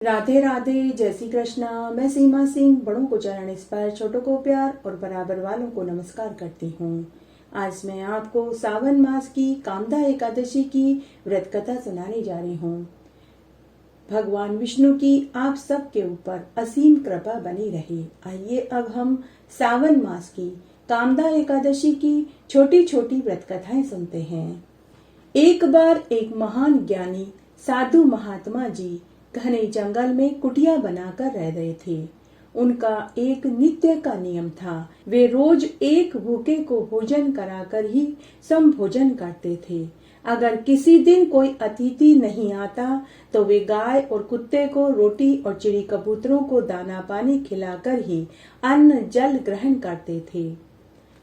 राधे राधे, जय श्री कृष्णा। मैं सीमा सिंह बड़ों को चरण स्पर्श, छोटों को प्यार और बराबर वालों को नमस्कार करती हूँ। आज मैं आपको सावन मास की कामदा एकादशी की व्रत कथा सुनाने जा रही हूँ। भगवान विष्णु की आप सबके ऊपर असीम कृपा बनी रहे। आइए अब हम सावन मास की कामदा एकादशी की छोटी छोटी व्रत कथाएं सुनते हैं। एक बार एक महान ज्ञानी साधु महात्मा जी घने जंगल में कुटिया बनाकर रह रहे थे। उनका एक नित्य का नियम था, वे रोज एक भूखे को भोजन कराकर ही संभोजन करते थे। अगर किसी दिन कोई अतिथि नहीं आता तो वे गाय और कुत्ते को रोटी और चिड़ी कबूतरों को दाना पानी खिलाकर ही अन्न जल ग्रहण करते थे।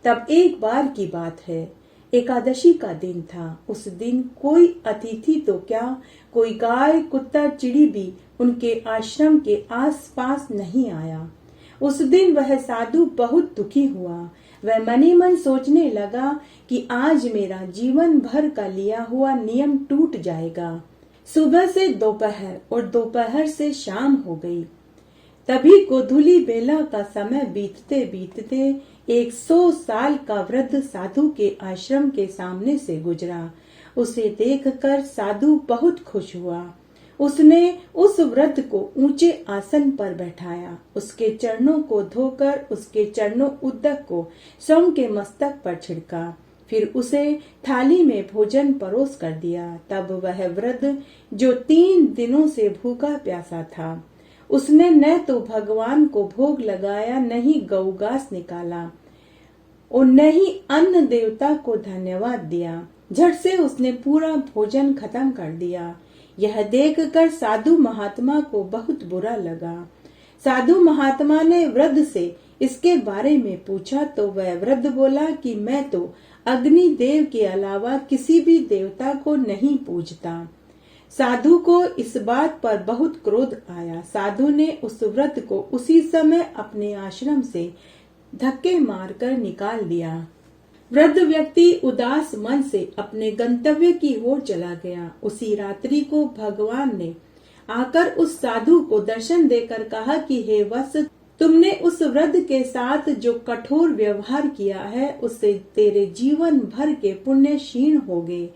तब एक बार की बात है, एकादशी का दिन था। उस दिन कोई अतिथि तो क्या, कोई गाय कुत्ता चिड़ी भी उनके आश्रम के आसपास नहीं आया। उस दिन वह साधु बहुत दुखी हुआ। वह मनी मन सोचने लगा कि आज मेरा जीवन भर का लिया हुआ नियम टूट जाएगा। सुबह से दोपहर और दोपहर से शाम हो गई। तभी गोधूली बेला का समय बीतते बीतते 100 साल का वृद्ध साधु के आश्रम के सामने से गुजरा। उसे देखकर साधु बहुत खुश हुआ। उसने उस वृद्ध को ऊंचे आसन पर बैठाया, उसके चरणों को धोकर उसके चरणों उद्दक को स्वयं के मस्तक पर छिड़का, फिर उसे थाली में भोजन परोस कर दिया। तब वह वृद्ध जो 3 दिनों से भूखा प्यासा था, उसने न तो भगवान को भोग लगाया, न ही गौ घास निकाला और न ही अन्न देवता को धन्यवाद दिया। झट से उसने पूरा भोजन खत्म कर दिया। यह देखकर साधु महात्मा को बहुत बुरा लगा। साधु महात्मा ने वृद्ध से इसके बारे में पूछा तो वह वृद्ध बोला कि मैं तो अग्नि देव के अलावा किसी भी देवता को नहीं पूजता। साधु को इस बात पर बहुत क्रोध आया। साधु ने उस वृद्ध को उसी समय अपने आश्रम से धक्के मारकर निकाल दिया। वृद्ध व्यक्ति उदास मन से अपने गंतव्य की ओर चला गया। उसी रात्रि को भगवान ने आकर उस साधु को दर्शन देकर कहा कि हे वत्स, तुमने उस वृद्ध के साथ जो कठोर व्यवहार किया है उससे तेरे जीवन भर के पुण्य क्षीण हो गए।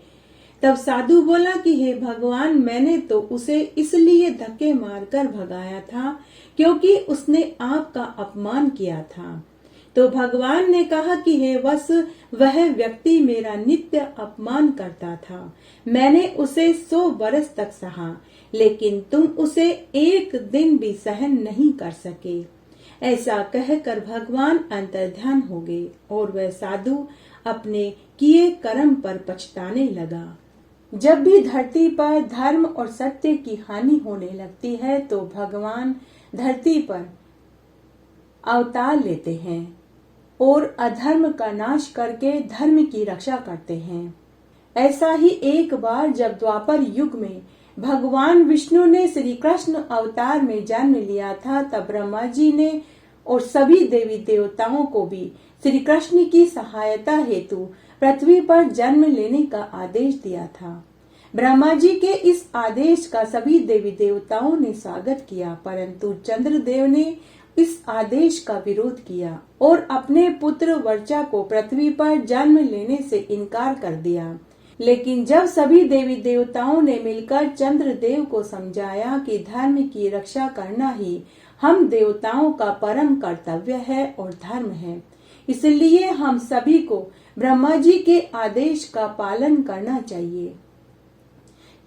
तब साधु बोला कि हे भगवान, मैंने तो उसे इसलिए धक्के मारकर भगाया था क्योंकि उसने आपका अपमान किया था। तो भगवान ने कहा कि हे वत्स, वह व्यक्ति मेरा नित्य अपमान करता था। मैंने उसे 100 वर्ष तक सहा, लेकिन तुम उसे एक दिन भी सहन नहीं कर सके। ऐसा कहकर भगवान अंतर्ध्यान हो गए और वह साधु अपने किए कर्म पर पछताने लगा। जब भी धरती पर धर्म और सत्य की हानि होने लगती है तो भगवान धरती पर अवतार लेते हैं और अधर्म का नाश करके धर्म की रक्षा करते हैं। ऐसा ही एक बार जब द्वापर युग में भगवान विष्णु ने श्री कृष्ण अवतार में जन्म लिया था, तब ब्रह्मा जी ने और सभी देवी देवताओं को भी श्री कृष्ण की सहायता हेतु पृथ्वी पर जन्म लेने का आदेश दिया था। ब्रह्मा जी के इस आदेश का सभी देवी देवताओं ने स्वागत किया, परंतु चंद्रदेव ने इस आदेश का विरोध किया और अपने पुत्र वर्चा को पृथ्वी पर जन्म लेने से इनकार कर दिया। लेकिन जब सभी देवी देवताओं ने मिलकर चंद्रदेव को समझाया कि धर्म की रक्षा करना ही हम देवताओं का परम कर्तव्य है और धर्म है, इसलिए हम सभी को ब्रह्मा जी के आदेश का पालन करना चाहिए,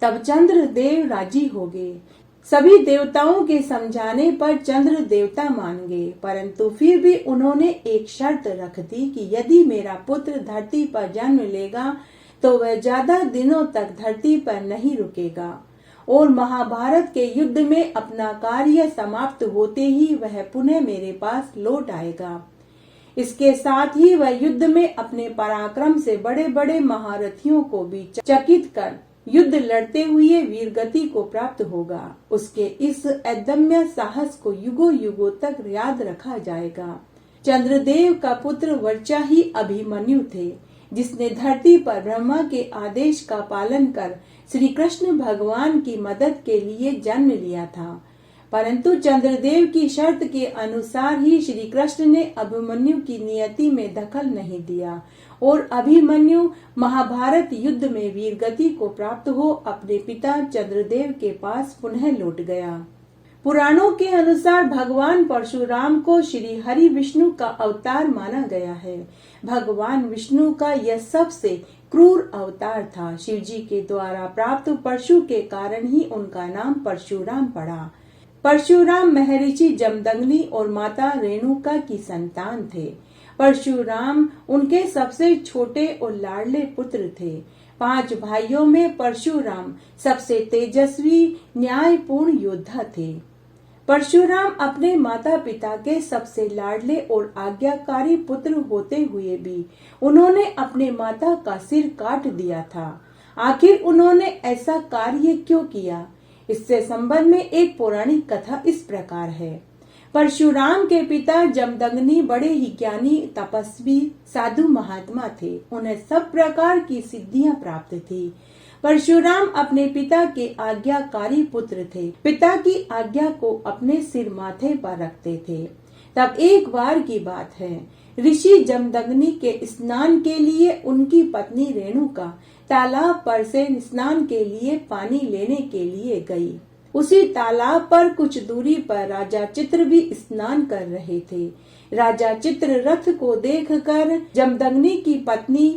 तब चंद्रदेव राजी हो गए। सभी देवताओं के समझाने पर चंद्र देवता मान गए, परंतु फिर भी उन्होंने एक शर्त रख दी कि यदि मेरा पुत्र धरती पर जन्म लेगा तो वह ज्यादा दिनों तक धरती पर नहीं रुकेगा और महाभारत के युद्ध में अपना कार्य समाप्त होते ही वह पुनः मेरे पास लौट आएगा। इसके साथ ही वह युद्ध में अपने पराक्रम से बड़े बड़े महारथियों को भी चकित कर युद्ध लड़ते हुए वीर गति को प्राप्त होगा। उसके इस अदम्य साहस को युगों युगों तक याद रखा जाएगा। चंद्रदेव का पुत्र वर्चा ही अभिमन्यु थे, जिसने धरती पर ब्रह्मा के आदेश का पालन कर श्री कृष्ण भगवान की मदद के लिए जन्म लिया था। परंतु चंद्रदेव की शर्त के अनुसार ही श्री कृष्ण ने अभिमन्यु की नियति में दखल नहीं दिया और अभिमन्यु महाभारत युद्ध में वीरगति को प्राप्त हो अपने पिता चंद्रदेव के पास पुनः लौट गया। पुराणों के अनुसार भगवान परशुराम को श्री हरि विष्णु का अवतार माना गया है। भगवान विष्णु का यह सबसे क्रूर अवतार था। शिव जी के द्वारा प्राप्त परशु के कारण ही उनका नाम परशुराम पड़ा। परशुराम महर्षि जमदग्नि और माता रेणुका की संतान थे। परशुराम उनके सबसे छोटे और लाडले पुत्र थे। 5 भाइयों में परशुराम सबसे तेजस्वी न्यायपूर्ण योद्धा थे। परशुराम अपने माता पिता के सबसे लाडले और आज्ञाकारी पुत्र होते हुए भी उन्होंने अपने माता का सिर काट दिया था। आखिर उन्होंने ऐसा कार्य क्यों किया? इससे संबंध में एक पौराणिक कथा इस प्रकार है। परशुराम के पिता जमदग्नि बड़े ही ज्ञानी तपस्वी साधु महात्मा थे। उन्हें सब प्रकार की सिद्धियां प्राप्त थी। परशुराम अपने पिता के आज्ञाकारी पुत्र थे। पिता की आज्ञा को अपने सिर माथे पर रखते थे। तब एक बार की बात है, ऋषि जमदग्नि के स्नान के लिए उनकी पत्नी रेणुका तालाब पर से स्नान के लिए पानी लेने के लिए गई। उसी तालाब पर कुछ दूरी पर राजा चित्र भी स्नान कर रहे थे। राजा चित्र रथ को देखकर जमदग्नि की पत्नी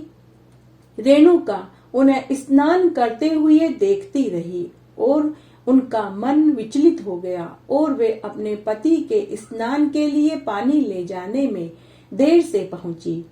रेणुका उन्हें स्नान करते हुए देखती रही और उनका मन विचलित हो गया और वे अपने पति के स्नान के लिए पानी ले जाने में देर से पहुंची।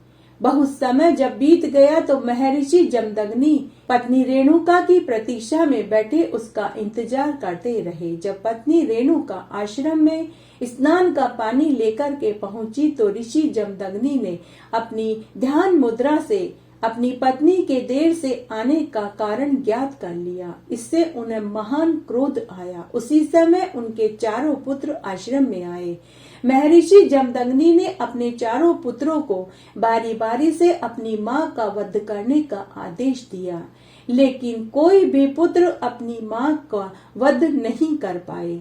बहुत समय जब बीत गया तो महर्षि जमदग्नि पत्नी रेणुका की प्रतीक्षा में बैठे उसका इंतजार करते रहे। जब पत्नी रेणुका आश्रम में स्नान का पानी लेकर के पहुंची तो ऋषि जमदग्नि ने अपनी ध्यान मुद्रा से अपनी पत्नी के देर से आने का कारण ज्ञात कर लिया। इससे उन्हें महान क्रोध आया। उसी समय उनके चारों पुत्र आश्रम में आए। महर्षि जमदग्नि ने अपने चारों पुत्रों को बारी बारी से अपनी मां का वध करने का आदेश दिया, लेकिन कोई भी पुत्र अपनी मां का वध नहीं कर पाए।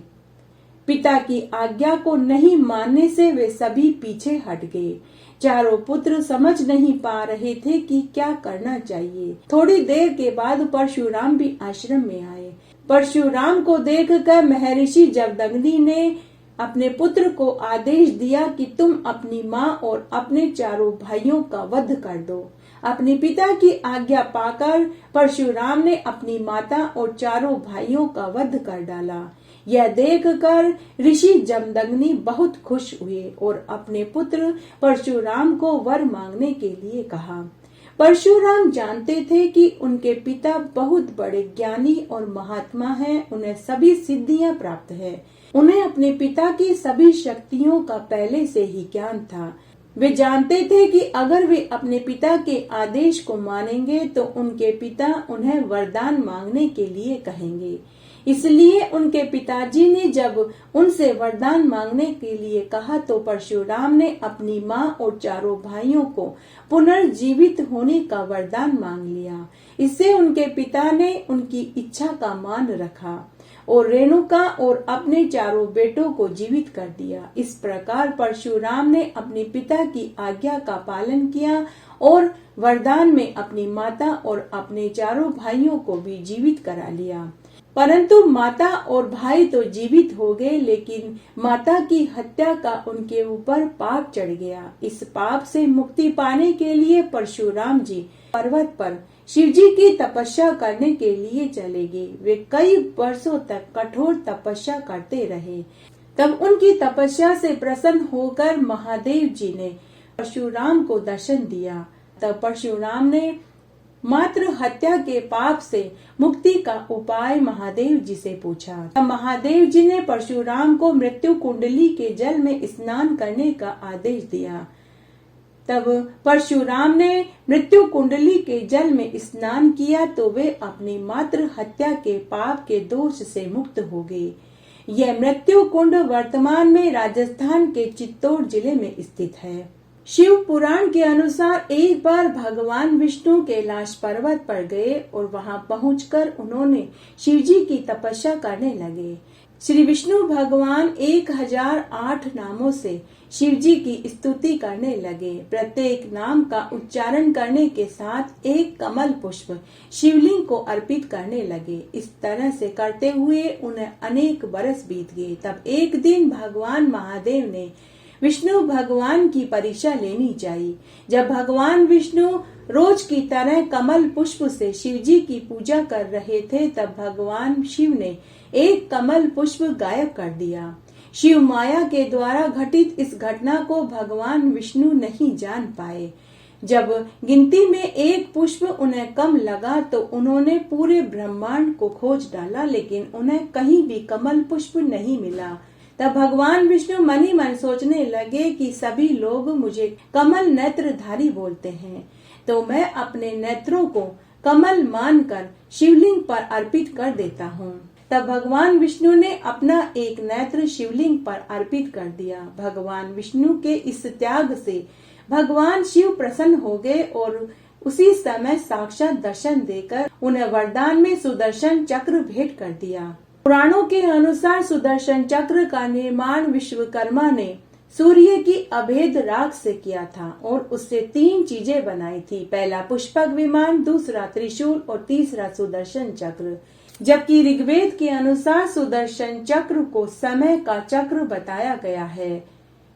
पिता की आज्ञा को नहीं मानने से वे सभी पीछे हट गए। चारों पुत्र समझ नहीं पा रहे थे कि क्या करना चाहिए। थोड़ी देर के बाद परशुराम भी आश्रम में आए। परशुराम को देखकर महर्षि जमदग्नि ने अपने पुत्र को आदेश दिया कि तुम अपनी मां और अपने चारों भाइयों का वध कर दो। अपने पिता की आज्ञा पाकर परशुराम ने अपनी माता और चारों भाइयों का वध कर डाला। यह देखकर ऋषि जमदग्नि बहुत खुश हुए और अपने पुत्र परशुराम को वर मांगने के लिए कहा। परशुराम जानते थे कि उनके पिता बहुत बड़े ज्ञानी और महात्मा हैं। उन्हें सभी सिद्धियां प्राप्त है। उन्हें अपने पिता की सभी शक्तियों का पहले से ही ज्ञान था। वे जानते थे कि अगर वे अपने पिता के आदेश को मानेंगे तो उनके पिता उन्हें वरदान मांगने के लिए कहेंगे। इसलिए उनके पिताजी ने जब उनसे वरदान मांगने के लिए कहा तो परशुराम ने अपनी मां और चारों भाइयों को पुनर्जीवित होने का वरदान मांग लिया। इससे उनके पिता ने उनकी इच्छा का मान रखा और रेणुका और अपने चारों बेटों को जीवित कर दिया। इस प्रकार परशुराम ने अपने पिता की आज्ञा का पालन किया और वरदान में अपनी माता और अपने चारों भाइयों को भी जीवित करा लिया। परंतु माता और भाई तो जीवित हो गए, लेकिन माता की हत्या का उनके ऊपर पाप चढ़ गया। इस पाप से मुक्ति पाने के लिए परशुराम जी पर्वत पर शिव जी की तपस्या करने के लिए चले गए। वे कई वर्षों तक कठोर तपस्या करते रहे। तब उनकी तपस्या से प्रसन्न होकर महादेव जी ने परशुराम को दर्शन दिया। तब परशुराम ने मात्र हत्या के पाप से मुक्ति का उपाय महादेव जी से पूछा। तब महादेव जी ने परशुराम को मृत्यु कुंडली के जल में स्नान करने का आदेश दिया। तब परशुराम ने मृत्यु कुंडली के जल में स्नान किया तो वे अपनी मात्र हत्या के पाप के दोष से मुक्त हो गए। यह मृत्यु कुंड वर्तमान में राजस्थान के चित्तौड़ जिले में स्थित है। शिव पुराण के अनुसार एक बार भगवान विष्णु कैलाश पर्वत पर गए और वहां पहुंचकर उन्होंने शिव जी की तपस्या करने लगे। श्री विष्णु भगवान 1008 नामों से शिव जी की स्तुति करने लगे। प्रत्येक नाम का उच्चारण करने के साथ एक कमल पुष्प शिवलिंग को अर्पित करने लगे। इस तरह से करते हुए उन्हें अनेक बरस बीत गए। तब एक दिन भगवान महादेव ने विष्णु भगवान की परीक्षा लेनी चाहिए। जब भगवान विष्णु रोज की तरह कमल पुष्प से शिव जी की पूजा कर रहे थे, तब भगवान शिव ने एक कमल पुष्प गायब कर दिया। शिव माया के द्वारा घटित इस घटना को भगवान विष्णु नहीं जान पाए। जब गिनती में एक पुष्प उन्हें कम लगा तो उन्होंने पूरे ब्रह्मांड को खोज डाला, लेकिन उन्हें कहीं भी कमल पुष्प नहीं मिला। तब भगवान विष्णु मन ही मन सोचने लगे कि सभी लोग मुझे कमल नेत्रधारी बोलते हैं, तो मैं अपने नेत्रों को कमल मानकर शिवलिंग पर अर्पित कर देता हूँ। तब भगवान विष्णु ने अपना एक नेत्र शिवलिंग पर अर्पित कर दिया। भगवान विष्णु के इस त्याग से भगवान शिव प्रसन्न हो गए और उसी समय साक्षात दर्शन देकर उन्हें वरदान में सुदर्शन चक्र भेंट कर दिया। पुराणों के अनुसार सुदर्शन चक्र का निर्माण विश्वकर्मा ने सूर्य की अभेद राख से किया था और उससे 3 चीजें बनाई थी। पहला पुष्पक विमान, दूसरा त्रिशूल और तीसरा सुदर्शन चक्र। जबकि ऋग्वेद के अनुसार सुदर्शन चक्र को समय का चक्र बताया गया है।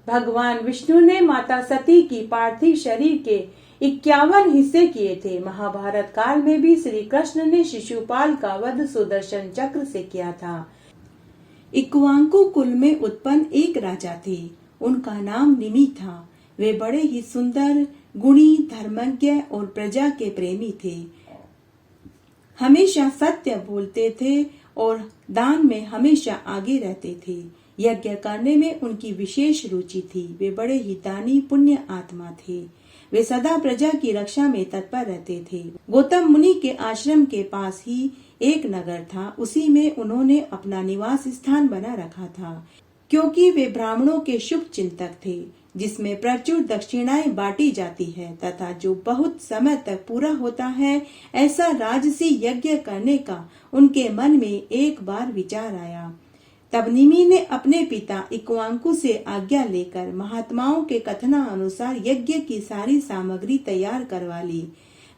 भगवान विष्णु ने माता सती की पार्थिव शरीर के 51 हिस्से किए थे। महाभारत काल में भी श्री कृष्ण ने शिशुपाल का वध सुदर्शन चक्र से किया था। इक्ष्वाकु कुल में उत्पन्न एक राजा थे। उनका नाम निमि था। वे बड़े ही सुंदर, गुणी, धर्मज्ञ और प्रजा के प्रेमी थे। हमेशा सत्य बोलते थे और दान में हमेशा आगे रहते थे। यज्ञ करने में उनकी विशेष रुचि थी। वे बड़े ही दानी, पुण्य आत्मा थे। वे सदा प्रजा की रक्षा में तत्पर रहते थे। गौतम मुनि के आश्रम के पास ही एक नगर था। उसी में उन्होंने अपना निवास स्थान बना रखा था, क्योंकि वे ब्राह्मणों के शुभ चिंतक थे, जिसमें प्रचुर दक्षिणाएं बांटी जाती है तथा जो बहुत समय तक पूरा होता है। ऐसा राजसी यज्ञ करने का उनके मन में एक बार विचार आया। तब निमि ने अपने पिता इक्ष्वाकु से आज्ञा लेकर महात्माओं के कथना अनुसार यज्ञ की सारी सामग्री तैयार करवा ली।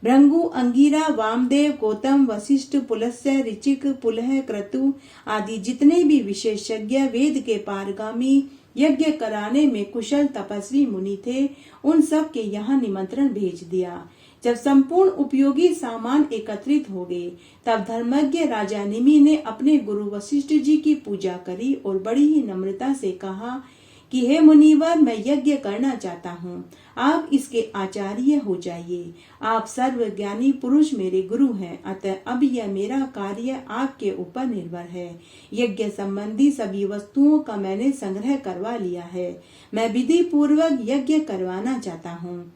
भृंगु, अंगिरा, वामदेव, गौतम, वशिष्ठ, पुलस्त्य, ऋचिक, पुलह, क्रतु आदि जितने भी विशेषज्ञ, वेद के पारगामी, यज्ञ कराने में कुशल तपस्वी मुनि थे, उन सब के यहाँ निमंत्रण भेज दिया। जब संपूर्ण उपयोगी सामान एकत्रित हो गए, तब धर्मज्ञ राजा निमि ने अपने गुरु वशिष्ठ जी की पूजा करी और बड़ी ही नम्रता से कहा कि हे मुनिवर, मैं यज्ञ करना चाहता हूँ, आप इसके आचार्य हो जाइए। आप सर्वज्ञानी पुरुष मेरे गुरु हैं, अतः अब यह मेरा कार्य आपके ऊपर निर्भर है। यज्ञ संबंधी सभी वस्तुओं का मैंने संग्रह करवा लिया है। मैं विधि पूर्वक यज्ञ करवाना चाहता हूँ।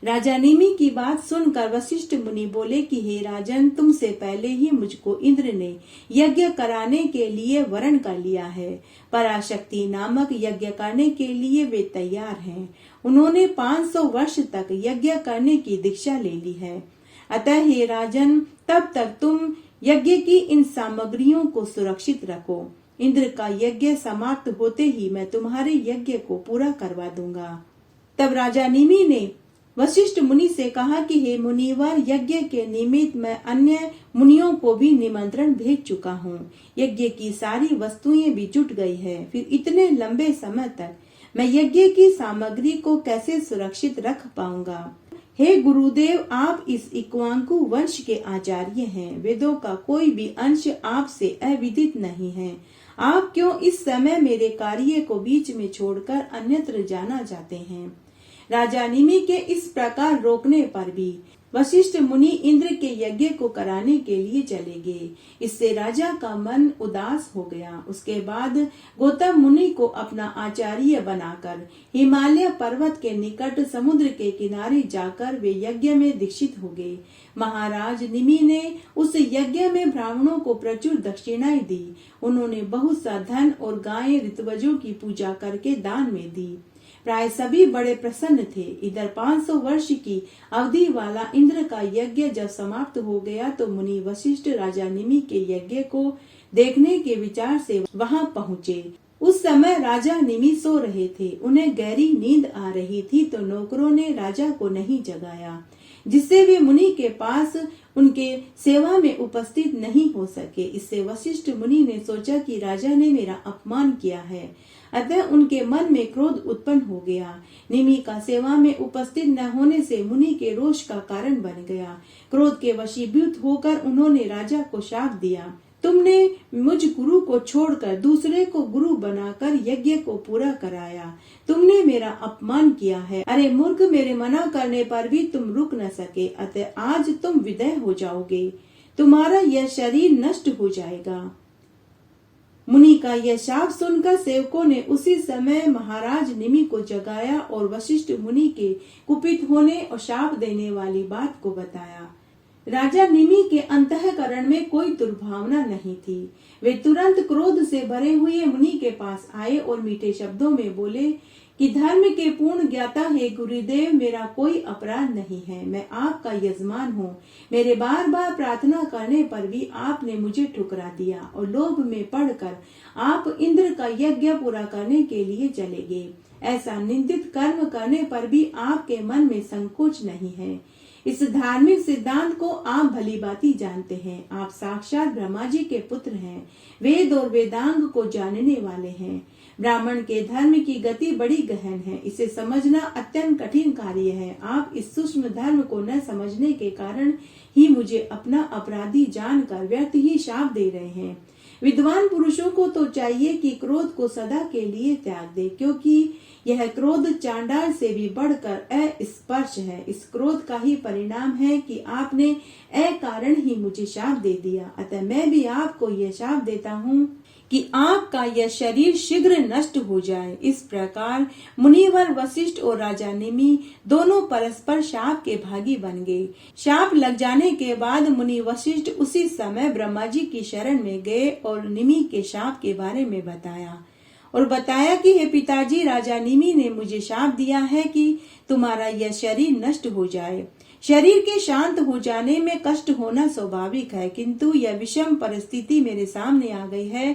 राजा निमि की बात सुनकर वशिष्ठ मुनि बोले कि हे राजन, तुमसे पहले ही मुझको इंद्र ने यज्ञ कराने के लिए वरण कर लिया है। पराशक्ति नामक यज्ञ करने के लिए वे तैयार हैं। उन्होंने 500 वर्ष तक यज्ञ करने की दीक्षा ले ली है। अतः हे राजन, तब तक तुम यज्ञ की इन सामग्रियों को सुरक्षित रखो। इंद्र का यज्ञ समाप्त होते ही मैं तुम्हारे यज्ञ को पूरा करवा दूंगा। तब राजा निमि ने वशिष्ठ मुनि से कहा कि हे मुनिवर, यज्ञ के निमित्त मैं अन्य मुनियों को भी निमंत्रण भेज चुका हूँ। यज्ञ की सारी वस्तुएं भी जुट गई है। फिर इतने लंबे समय तक मैं यज्ञ की सामग्री को कैसे सुरक्षित रख पाऊंगा? हे गुरुदेव, आप इस इक्ष्वाकु वंश के आचार्य हैं। वेदों का कोई भी अंश आपसे अविदित नहीं है। आप क्यों इस समय मेरे कार्य को बीच में छोड़कर अन्यत्र जाना चाहते हैं? राजा निमि के इस प्रकार रोकने पर भी वशिष्ठ मुनि इंद्र के यज्ञ को कराने के लिए चले गए। इससे राजा का मन उदास हो गया। उसके बाद गौतम मुनि को अपना आचार्य बनाकर हिमालय पर्वत के निकट समुद्र के किनारे जाकर वे यज्ञ में दीक्षित हो गए। महाराज निमि ने उस यज्ञ में ब्राह्मणों को प्रचुर दक्षिणाएं दी। उन्होंने बहुत सा धन और गायें ऋतवजों की पूजा करके दान में दी। प्राय सभी बड़े प्रसन्न थे। इधर 500 वर्ष की अवधि वाला इंद्र का यज्ञ जब समाप्त हो गया तो मुनि वशिष्ठ राजा निमि के यज्ञ को देखने के विचार से वहां पहुँचे। उस समय राजा निमि सो रहे थे। उन्हें गहरी नींद आ रही थी तो नौकरों ने राजा को नहीं जगाया, जिससे वे मुनि के पास उनके सेवा में उपस्थित नहीं हो सके। इससे वशिष्ठ मुनि ने सोचा कि राजा ने मेरा अपमान किया है, अतः उनके मन में क्रोध उत्पन्न हो गया। निमि का सेवा में उपस्थित न होने से मुनि के रोष का कारण बन गया। क्रोध के वशीभूत होकर उन्होंने राजा को शाप दिया, तुमने मुझ गुरु को छोड़कर दूसरे को गुरु बनाकर यज्ञ को पूरा कराया। तुमने मेरा अपमान किया है। अरे मूर्ख, मेरे मना करने पर भी तुम रुक न सके, अतः आज तुम विदाई हो जाओगे। तुम्हारा यह शरीर नष्ट हो जाएगा। मुनि का यह शाप सुनकर सेवकों ने उसी समय महाराज निमि को जगाया और वशिष्ठ मुनि के कुपित होने और शाप देने वाली बात को बताया। राजा निमि के अंतःकरण में कोई दुर्भावना नहीं थी। वे तुरंत क्रोध से भरे हुए मुनि के पास आए और मीठे शब्दों में बोले कि धर्म के पूर्ण ज्ञाता है गुरुदेव, मेरा कोई अपराध नहीं है। मैं आपका यजमान हूँ। मेरे बार बार प्रार्थना करने पर भी आपने मुझे ठुकरा दिया और लोभ में पड़कर आप इंद्र का यज्ञ पूरा करने के लिए चले गए। ऐसा निंदित कर्म करने पर भी आपके मन में संकोच नहीं है। इस धार्मिक सिद्धांत को आप भली भांति जानते हैं। आप साक्षात ब्रह्मा जी के पुत्र हैं। वेद और वेदांग को जानने वाले हैं। ब्राह्मण के धर्म की गति बड़ी गहन है। इसे समझना अत्यंत कठिन कार्य है। आप इस सूक्ष्म धर्म को न समझने के कारण ही मुझे अपना अपराधी जानकर व्यर्थ ही शाप दे रहे हैं। विद्वान पुरुषों को तो चाहिए कि क्रोध को सदा के लिए त्याग दे, क्योंकि यह क्रोध चांडाल से भी बढ़कर अस्पर्श है। इस क्रोध का ही परिणाम है कि आपने अकारण ही मुझे शाप दे दिया। अतः मैं भी आपको यह शाप देता हूँ कि आपका यह शरीर शीघ्र नष्ट हो जाए। इस प्रकार मुनिवर वशिष्ठ और राजा निमि दोनों परस्पर शाप के भागी बन गए। शाप लग जाने के बाद मुनि वशिष्ठ उसी समय ब्रह्मा जी की शरण में गए और निमि के शाप के बारे में बताया कि हे पिताजी, राजा निमि ने मुझे शाप दिया है कि तुम्हारा यह शरीर नष्ट हो जाए। शरीर के शांत हो जाने में कष्ट होना स्वाभाविक है, किंतु यह विषम परिस्थिति मेरे सामने आ गई है।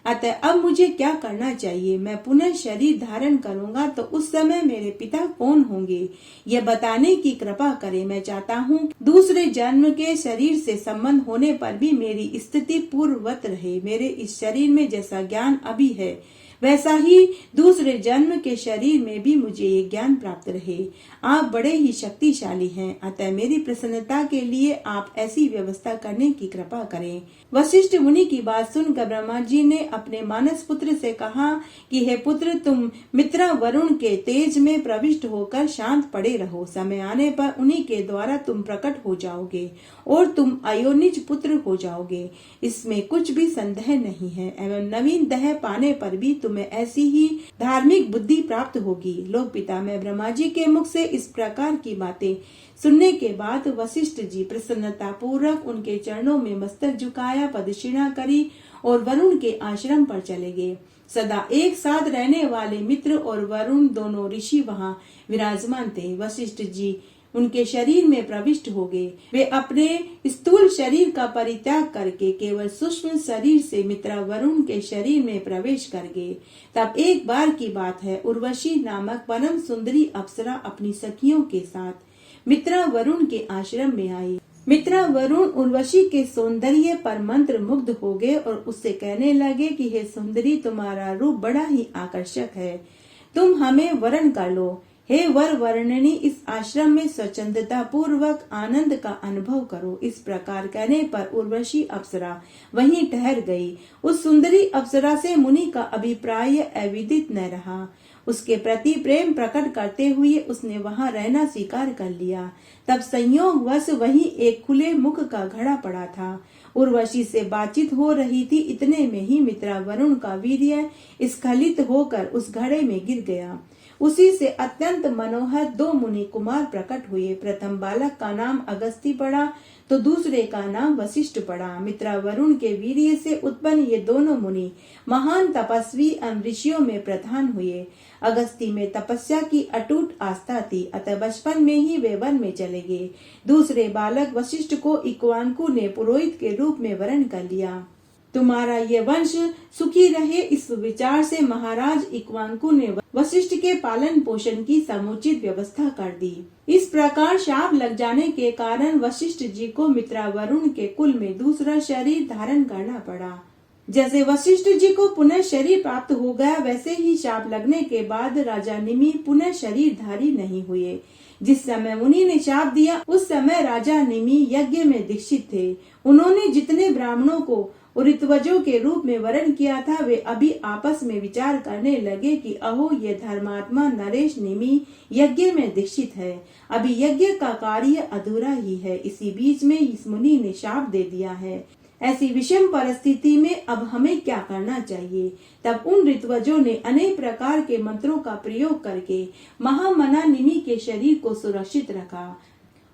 अतः अब मुझे क्या करना चाहिए? मैं पुनः शरीर धारण करूंगा तो उस समय मेरे पिता कौन होंगे, यह बताने की कृपा करें। मैं चाहता हूँ दूसरे जन्म के शरीर से संबंध होने पर भी मेरी स्थिति पूर्ववत रहे। मेरे इस शरीर में जैसा ज्ञान अभी है, वैसा ही दूसरे जन्म के शरीर में भी मुझे ये ज्ञान प्राप्त रहे। आप बड़े ही शक्तिशाली हैं, अतः मेरी प्रसन्नता के लिए आप ऐसी व्यवस्था करने की कृपा करें। वशिष्ठ मुनि की बात सुनकर ब्रह्मा जी ने अपने मानस पुत्र से कहा कि हे पुत्र, तुम मित्र वरुण के तेज में प्रविष्ट होकर शांत पड़े रहो। समय आने पर उन्हीं के द्वारा तुम प्रकट हो जाओगे और तुम अयोनिज पुत्र हो जाओगे। इसमें कुछ भी संदेह नहीं है। एवं नवीन देह पाने पर भी तुम्हें ऐसी ही धार्मिक बुद्धि प्राप्त होगी। लोक पिता में ब्रह्मा जी के मुख से इस प्रकार की बातें सुनने के बाद वशिष्ठ जी प्रसन्नता पूर्वक उनके चरणों में मस्तक झुकाया, प्रदक्षिणा करी और वरुण के आश्रम पर चले गए। सदा एक साथ रहने वाले मित्र और वरुण दोनों ऋषि वहां विराजमान थे। वशिष्ठ जी उनके शरीर में प्रविष्ट हो गए। वे अपने स्थूल शरीर का परित्याग करके केवल सूक्ष्म शरीर से मित्रा वरुण के शरीर में प्रवेश कर गए। तब एक बार की बात है, उर्वशी नामक परम सुंदरी अप्सरा अपनी सखियों के साथ मित्रा वरुण के आश्रम में आई। मित्रा वरुण उर्वशी के सौंदर्य पर मंत्र मुग्ध हो गए और उससे कहने लगे कि हे सुंदरी, तुम्हारा रूप बड़ा ही आकर्षक है, तुम हमें वरण कर लो। हे वर वर्णनी, इस आश्रम में स्वच्छंदता पूर्वक आनंद का अनुभव करो। इस प्रकार कहने पर उर्वशी अप्सरा वहीं ठहर गई। उस सुंदरी अप्सरा से मुनि का अभिप्राय अविदित न रहा। उसके प्रति प्रेम प्रकट करते हुए उसने वहां रहना स्वीकार कर लिया। तब संयोगवश वहीं एक खुले मुख का घड़ा पड़ा था। उर्वशी से बातचीत हो रही थी। इतने में ही मित्रा वरुण का वीर्य स्खलित होकर उस घड़े में गिर गया। उसी से अत्यंत मनोहर दो मुनि कुमार प्रकट हुए। प्रथम बालक का नाम अगस्ती पड़ा तो दूसरे का नाम वशिष्ठ पड़ा। मित्रा वरुण के वीर्य से उत्पन्न ये दोनों मुनि महान तपस्वी ऋषियों में प्रधान हुए। अगस्ती में तपस्या की अटूट आस्था थी, अतः बचपन में ही वे वन में चले गए। दूसरे बालक वशिष्ठ को इक्वानकु ने पुरोहित के रूप में वरण कर लिया। तुम्हारा ये वंश सुखी रहे, इस विचार से महाराज इक्ष्वाकु ने वशिष्ठ के पालन पोषण की समुचित व्यवस्था कर दी। इस प्रकार शाप लग जाने के कारण वशिष्ठ जी को मित्रा वरुण के कुल में दूसरा शरीर धारण करना पड़ा। जैसे वशिष्ठ जी को पुनः शरीर प्राप्त हो गया, वैसे ही शाप लगने के बाद राजा निमि पुनः शरीरधारी नहीं हुए। जिस समय मुनि ने शाप दिया उस समय राजा निमि यज्ञ में दीक्षित थे। उन्होंने जितने ब्राह्मणों को ऋत्वजों के रूप में वरण किया था, वे अभी आपस में विचार करने लगे कि अहो, ये धर्मात्मा नरेश निमि यज्ञ में दीक्षित है, अभी यज्ञ का कार्य अधूरा ही है। इसी बीच में इस मुनि ने शाप दे दिया है। ऐसी विषम परिस्थिति में अब हमें क्या करना चाहिए? तब उन ऋत्वजों ने अनेक प्रकार के मंत्रों का प्रयोग करके महामना निमि के शरीर को सुरक्षित रखा।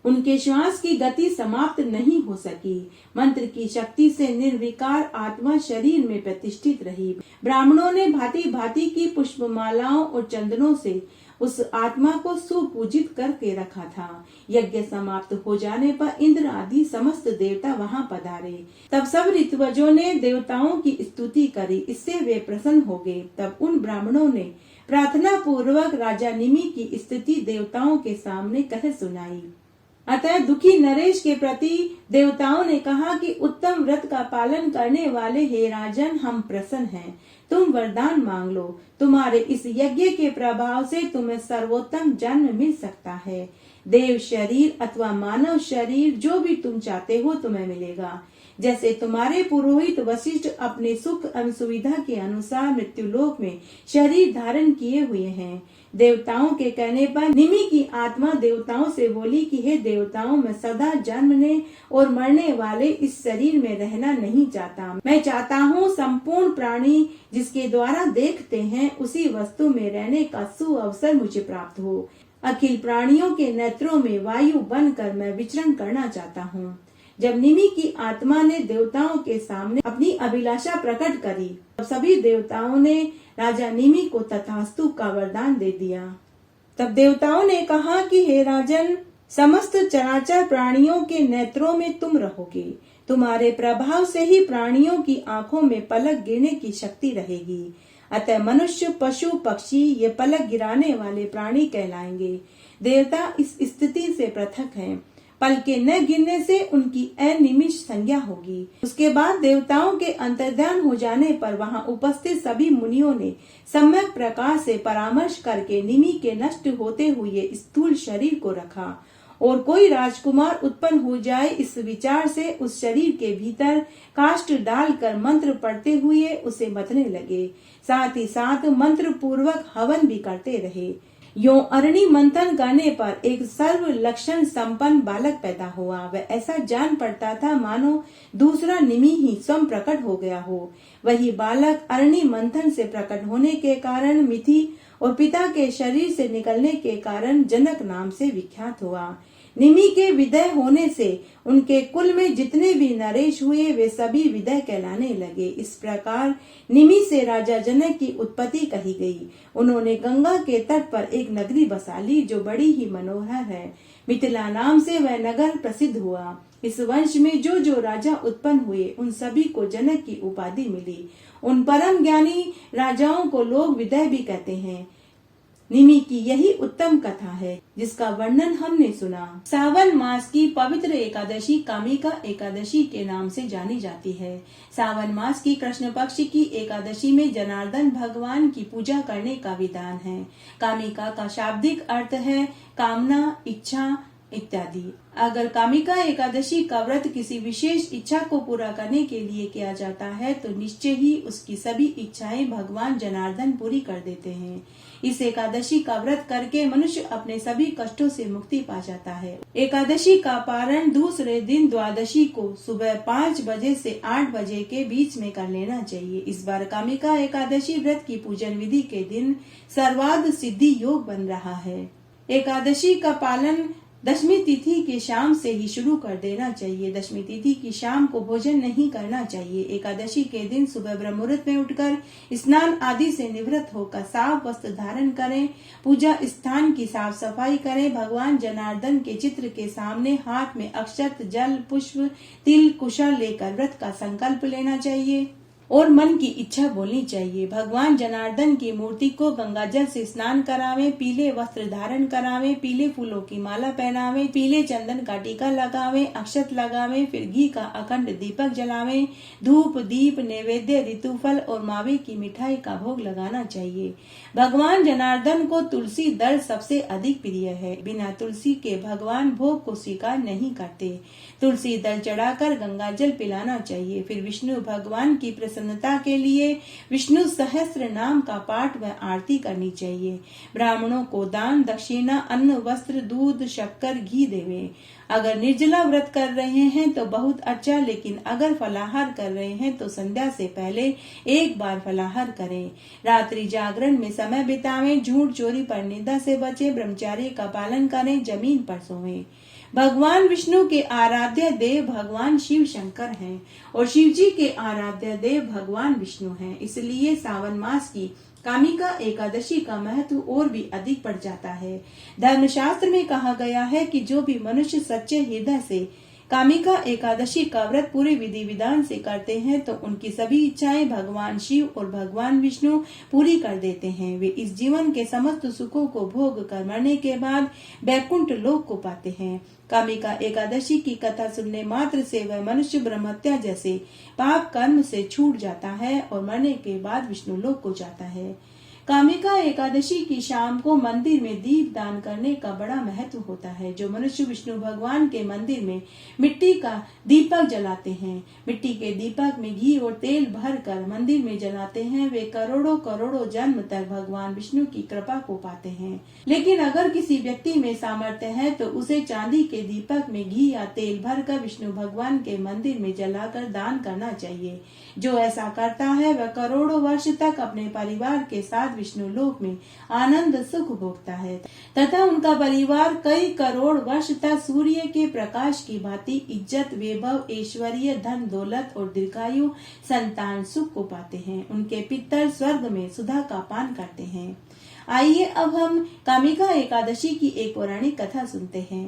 उनके श्वास की गति समाप्त नहीं हो सकी। मंत्र की शक्ति से निर्विकार आत्मा शरीर में प्रतिष्ठित रही। ब्राह्मणों ने भांति भांति की पुष्पमालाओं और चंदनों से उस आत्मा को सुपूजित करके रखा था। यज्ञ समाप्त हो जाने पर इंद्र आदि समस्त देवता वहां पधारे। तब सब ऋत्वजों ने देवताओं की स्तुति करी, इससे वे प्रसन्न हो गए। तब उन ब्राह्मणों ने प्रार्थना पूर्वक राजा निमि की स्तुति देवताओं के सामने कह सुनाई। अतः दुखी नरेश के प्रति देवताओं ने कहा कि उत्तम व्रत का पालन करने वाले हे राजन, हम प्रसन्न हैं, तुम वरदान मांग लो। तुम्हारे इस यज्ञ के प्रभाव से तुम्हें सर्वोत्तम जन्म मिल सकता है। देव शरीर अथवा मानव शरीर जो भी तुम चाहते हो तुम्हें मिलेगा। जैसे तुम्हारे पुरोहित वशिष्ठ अपने सुख एवं सुविधा के अनुसार मृत्युलोक में शरीर धारण किए हुए हैं। देवताओं के कहने पर निमि की आत्मा देवताओं से बोली कि हे देवताओं, मैं सदा जन्मने और मरने वाले इस शरीर में रहना नहीं चाहता। मैं चाहता हूँ संपूर्ण प्राणी जिसके द्वारा देखते हैं उसी वस्तु में रहने का सुअवसर मुझे प्राप्त हो। अखिल प्राणियों के नेत्रों में वायु बनकर मैं विचरण करना चाहता हूँ। जब निमि की आत्मा ने देवताओं के सामने अपनी अभिलाषा प्रकट करी, तब सभी देवताओं ने राजा निमि को तथास्तु का वरदान दे दिया। तब देवताओं ने कहा कि हे राजन, समस्त चराचर प्राणियों के नेत्रों में तुम रहोगे। तुम्हारे प्रभाव से ही प्राणियों की आंखों में पलक गिरने की शक्ति रहेगी। अतः मनुष्य, पशु, पक्षी ये पलक गिराने वाले प्राणी कहलाएंगे। देवता इस स्थिति से पृथक हैं। पल के न गिरने से उनकी अनिमिष संज्ञा होगी। उसके बाद देवताओं के अंतर्ध्यान हो जाने पर वहां उपस्थित सभी मुनियों ने सम्यक प्रकार से परामर्श करके निमि के नष्ट होते हुए स्थूल शरीर को रखा और कोई राजकुमार उत्पन्न हो जाए, इस विचार से उस शरीर के भीतर काष्ठ डालकर मंत्र पढ़ते हुए उसे मथने लगे। साथ ही साथ मंत्र पूर्वक हवन भी करते रहे। यो अरणि मंथन करने पर एक सर्व लक्षण संपन्न बालक पैदा हुआ। वह ऐसा जान पड़ता था मानो दूसरा निमि ही स्वयं प्रकट हो गया हो। वही बालक अरणि मंथन से प्रकट होने के कारण मिथि और पिता के शरीर से निकलने के कारण जनक नाम से विख्यात हुआ। निमि के विदय होने से उनके कुल में जितने भी नरेश हुए वे सभी विदय कहलाने लगे। इस प्रकार निमि से राजा जनक की उत्पत्ति कही गई। उन्होंने गंगा के तट पर एक नगरी बसा ली जो बड़ी ही मनोहर है। मिथिला नाम से वह नगर प्रसिद्ध हुआ। इस वंश में जो जो राजा उत्पन्न हुए उन सभी को जनक की उपाधि मिली। उन परम ज्ञानी राजाओं को लोग विदय भी कहते हैं। निमि की यही उत्तम कथा है जिसका वर्णन हमने सुना। सावन मास की पवित्र एकादशी कामिका एकादशी के नाम से जानी जाती है। सावन मास की कृष्ण पक्ष की एकादशी में जनार्दन भगवान की पूजा करने का विधान है। कामिका का शाब्दिक अर्थ है कामना, इच्छा इत्यादि। अगर कामिका एकादशी का व्रत किसी विशेष इच्छा को पूरा करने के लिए किया जाता है तो निश्चय ही उसकी सभी इच्छाएं भगवान जनार्दन पूरी कर देते हैं। इस एकादशी का व्रत करके मनुष्य अपने सभी कष्टों से मुक्ति पा जाता है। एकादशी का पारण दूसरे दिन द्वादशी को सुबह 5 बजे से 8 बजे के बीच में कर लेना चाहिए। इस बार कामिका एकादशी व्रत की पूजन विधि के दिन सर्वार्थ सिद्धि योग बन रहा है। एकादशी का पालन दशमी तिथि के शाम से ही शुरू कर देना चाहिए। दशमी तिथि की शाम को भोजन नहीं करना चाहिए। एकादशी के दिन सुबह ब्रह्म मुहूर्त में उठकर स्नान आदि से निवृत्त होकर साफ वस्त्र धारण करें। पूजा स्थान की साफ सफाई करें। भगवान जनार्दन के चित्र के सामने हाथ में अक्षत, जल, पुष्प, तिल, कुशा लेकर व्रत का संकल्प लेना चाहिए और मन की इच्छा बोलनी चाहिए। भगवान जनार्दन की मूर्ति को गंगा जल से स्नान करावें, पीले वस्त्र धारण करावें, पीले फूलों की माला पहनावें, पीले चंदन का टीका लगावें, अक्षत लगावें, फिर घी का अखंड दीपक जलावें, धूप, दीप, नैवेद्य, ऋतुफल और मावे की मिठाई का भोग लगाना चाहिए। भगवान जनार्दन को तुलसी दल सबसे अधिक प्रिय है। बिना तुलसी के भगवान भोग को स्वीकार नहीं करते। तुलसी दल चढ़ाकर गंगा जल पिलाना चाहिए। फिर विष्णु भगवान की प्रसन्नता के लिए विष्णु सहस्त्र नाम का पाठ व आरती करनी चाहिए। ब्राह्मणों को दान, दक्षिणा, अन्न, वस्त्र, दूध, शक्कर, घी देवे। अगर निर्जला व्रत कर रहे हैं तो बहुत अच्छा, लेकिन अगर फलाहार कर रहे हैं तो संध्या से पहले एक बार फलाहार करें। रात्रि जागरण में समय बितावें। झूठ, चोरी पर निंदा से बचें। ब्रह्मचर्य का पालन करें। जमीन पर सोएं। भगवान विष्णु के आराध्य देव भगवान शिव शंकर हैं और शिव जी के आराध्य देव भगवान विष्णु हैं। इसलिए सावन मास की कामिका एकादशी का महत्व और भी अधिक बढ़ जाता है। धर्मशास्त्र में कहा गया है कि जो भी मनुष्य सच्चे हृदय से कामिका एकादशी का व्रत पूरे विधि विधान से करते हैं तो उनकी सभी इच्छाएं भगवान शिव और भगवान विष्णु पूरी कर देते हैं। वे इस जीवन के समस्त सुखों को भोग कर मरने के बाद वैकुंठ लोक को पाते हैं। कामिका एकादशी की कथा सुनने मात्र से वह मनुष्य ब्रह्महत्या जैसे पाप कर्म से छूट जाता है और मरने के बाद विष्णु लोक को जाता है। कामिका एकादशी की शाम को मंदिर में दीप दान करने का बड़ा महत्व होता है। जो मनुष्य विष्णु भगवान के मंदिर में मिट्टी का दीपक जलाते हैं, मिट्टी के दीपक में घी और तेल भर कर मंदिर में जलाते हैं, वे करोड़ों करोड़ों जन्म तक भगवान विष्णु की कृपा को पाते हैं। लेकिन अगर किसी व्यक्ति में सामर्थ्य है तो उसे चांदी के दीपक में घी या तेल भर कर विष्णु भगवान के मंदिर में जलाकर दान करना चाहिए। जो ऐसा करता है वह करोड़ों वर्ष तक अपने परिवार के साथ विष्णु लोक में आनंद सुख भोगता है तथा उनका परिवार कई करोड़ वर्ष तक सूर्य के प्रकाश की भांति इज्जत, वैभव, ऐश्वर्य, धन दौलत और दीर्घायु संतान सुख को पाते हैं। उनके पितर स्वर्ग में सुधा का पान करते हैं। आइए अब हम कामिका एकादशी की एक पौराणिक कथा सुनते हैं।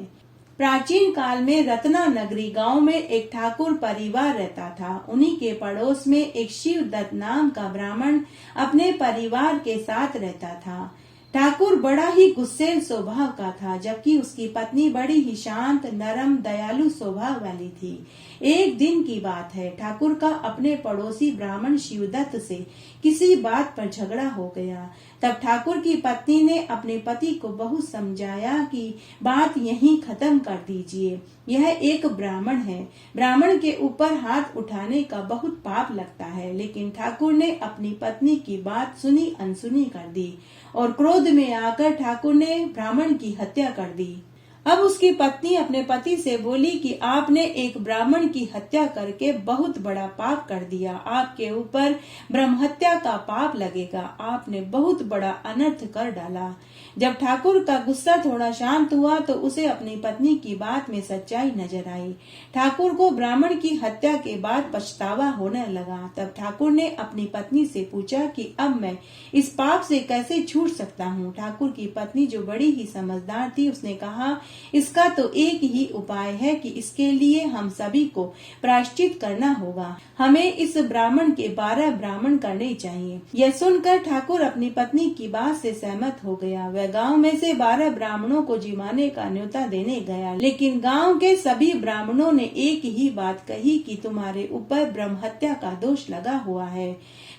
प्राचीन काल में रत्ना नगरी गांव में एक ठाकुर परिवार रहता था। उन्हीं के पड़ोस में एक शिवदत्त नाम का ब्राह्मण अपने परिवार के साथ रहता था। ठाकुर बड़ा ही गुस्सैल स्वभाव का था, जबकि उसकी पत्नी बड़ी ही शांत, नरम, दयालु स्वभाव वाली थी। एक दिन की बात है, ठाकुर का अपने पड़ोसी ब्राह्मण शिवदत्त से किसी बात पर झगड़ा हो गया। तब ठाकुर की पत्नी ने अपने पति को बहुत समझाया कि बात यहीं खत्म कर दीजिए। यह एक ब्राह्मण है, ब्राह्मण के ऊपर हाथ उठाने का बहुत पाप लगता है। लेकिन ठाकुर ने अपनी पत्नी की बात सुनी अनसुनी कर दी और क्रोध में आकर ठाकुर ने ब्राह्मण की हत्या कर दी। अब उसकी पत्नी अपने पति से बोली कि आपने एक ब्राह्मण की हत्या करके बहुत बड़ा पाप कर दिया। आपके ऊपर ब्रह्महत्या का पाप लगेगा। आपने बहुत बड़ा अनर्थ कर डाला। जब ठाकुर का गुस्सा थोड़ा शांत हुआ तो उसे अपनी पत्नी की बात में सच्चाई नजर आई। ठाकुर को ब्राह्मण की हत्या के बाद पछतावा होने लगा। तब ठाकुर ने अपनी पत्नी से पूछा कि अब मैं इस पाप से कैसे छूट सकता हूँ। ठाकुर की पत्नी जो बड़ी ही समझदार थी, उसने कहा इसका तो एक ही उपाय है कि इसके लिए हम सभी को प्रायश्चित करना होगा। हमें इस ब्राह्मण के 12 ब्राह्मण करने चाहिए। यह सुनकर ठाकुर अपनी पत्नी की बात से सहमत हो गया। वह गांव में से 12 ब्राह्मणों को जिमाने का न्योता देने गया। लेकिन गांव के सभी ब्राह्मणों ने एक ही बात कही कि तुम्हारे ऊपर ब्रह्महत्या का दोष लगा हुआ है।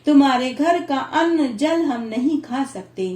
तुम्हारे घर का अन्न जल हम नहीं खा सकते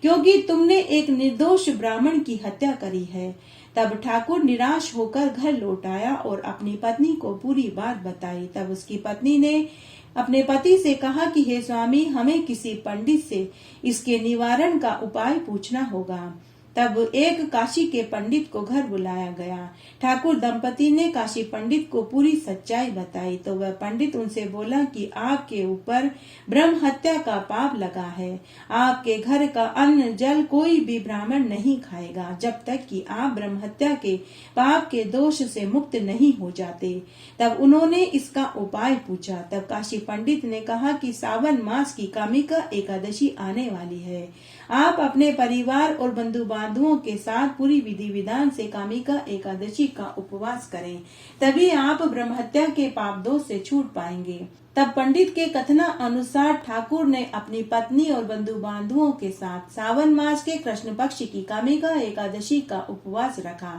क्योंकि तुमने एक निर्दोष ब्राह्मण की हत्या करी है। तब ठाकुर निराश होकर घर लौट आया और अपनी पत्नी को पूरी बात बताई। तब उसकी पत्नी ने अपने पति से कहा कि हे स्वामी, हमें किसी पंडित से इसके निवारण का उपाय पूछना होगा। तब एक काशी के पंडित को घर बुलाया गया। ठाकुर दंपति ने काशी पंडित को पूरी सच्चाई बताई तो वह पंडित उनसे बोला कि आपके ऊपर ब्रह्म हत्या का पाप लगा है। आपके घर का अन्न जल कोई भी ब्राह्मण नहीं खाएगा जब तक कि आप ब्रह्म हत्या के पाप के दोष से मुक्त नहीं हो जाते। तब उन्होंने इसका उपाय पूछा। तब काशी पंडित ने कहा कि सावन मास की कामिका एकादशी आने वाली है। आप अपने परिवार और बंधु बांधवों के साथ पूरी विधि विधान से कामिका एकादशी का उपवास करें, तभी आप ब्रह्म हत्या के पाप दोष से छूट पाएंगे। तब पंडित के कथना अनुसार ठाकुर ने अपनी पत्नी और बंधु बांधवों के साथ सावन मास के कृष्ण पक्ष की कामिका एकादशी का उपवास रखा,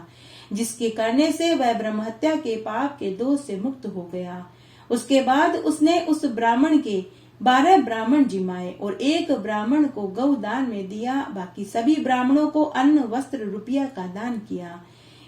जिसके करने से वह ब्रह्म हत्या के पाप के दोष से मुक्त हो गया। उसके बाद उसने उस ब्राह्मण के 12 ब्राह्मण जिमाए और एक ब्राह्मण को गौ दान में दिया। बाकी सभी ब्राह्मणों को अन्न, वस्त्र, रुपया का दान किया।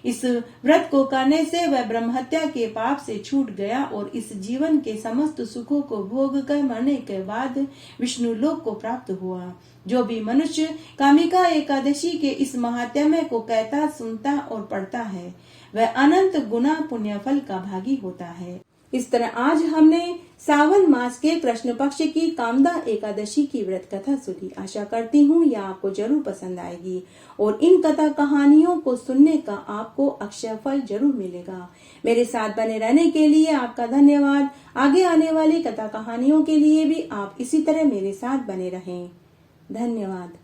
इस व्रत को करने से वह ब्रह्म हत्या के पाप से छूट गया और इस जीवन के समस्त सुखों को भोग कर मरने के बाद विष्णु लोक को प्राप्त हुआ। जो भी मनुष्य कामिका एकादशी के इस महात्म्य को कहता, सुनता और पढ़ता है, वह अनंत गुना पुण्य फल का भागी होता है। इस तरह आज हमने सावन मास के कृष्ण पक्ष की कामदा एकादशी की व्रत कथा सुनी। आशा करती हूँ यह आपको जरूर पसंद आएगी और इन कथा कहानियों को सुनने का आपको अक्षय फल जरूर मिलेगा। मेरे साथ बने रहने के लिए आपका धन्यवाद। आगे आने वाली कथा कहानियों के लिए भी आप इसी तरह मेरे साथ बने रहें। धन्यवाद।